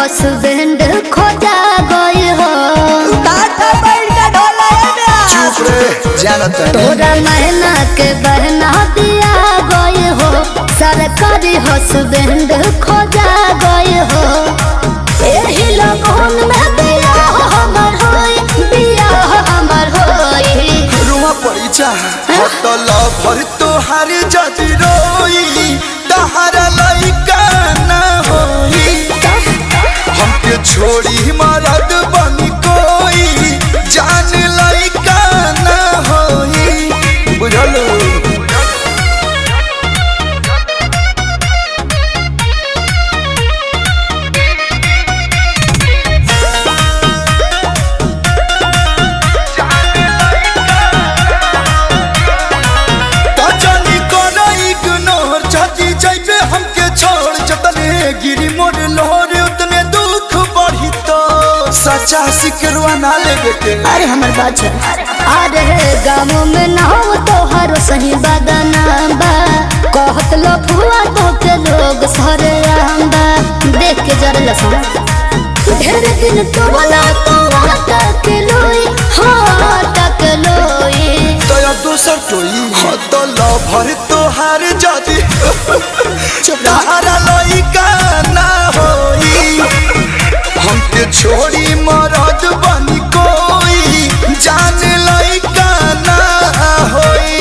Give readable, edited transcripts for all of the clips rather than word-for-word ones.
Husband खोजा गई हो। चुप रे जानत तोरा महीना के बहना दिया गई हो। सरकारी हस्बैंड खोजा गई हो। एही लगन में बियाह हमर होई, बियाह हमर होई। रुआ पड़ी चाह हतल भर तोहार जदी रोई तहारा लइका ना होई। हमके छोड़ी मरद बनी कोई जान लइका ना होई। बुझलो सच्चा सिकरवा ना लेवे के। अरे हमर बात अरे गाँव में नाम तोहरो सही बदना बा। कहत लफुआ तो के लोग सरे आंबा। देख के जर लसन ढेर दिन तो बोला तो तक लोई, हाँ तक लोई। तो अब दूसर टोई हतल भर तोहार जदी तहारा लइका ना होई। हमके छोड़ी मरद बनी कोई जान लइका ना होई।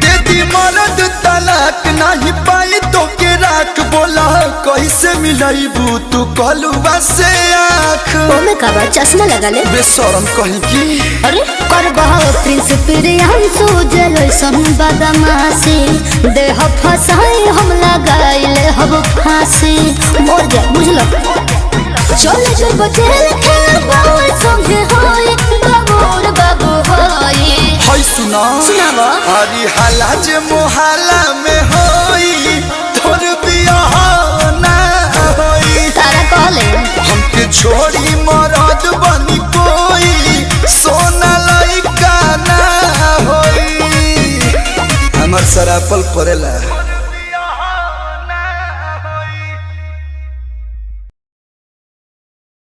देती मरद तलाक नहीं पाई तो के राख बोला कैसे मिलाइबू तू कलुआ से आँख। ओमे का बा चश्मा लगा ले बेशरम कहीं की। अरे कर बहो प्रिंस प्रियांशु जैसन बदमाशी। देह फसाई हम लगाइले हब फांसी। मोर जा बुझलो चले जो बचेल खेल बाबू संगे होई, बाबूर बाबू होई। हाय सुना सुनावा अरे हाला जे मोहल्ला में होई तोर बियाह ना होई। तारा कहले हमके छोड़ी मरद बनी कोई सोना लइका ना होई। हमर सरापल पड़ेला।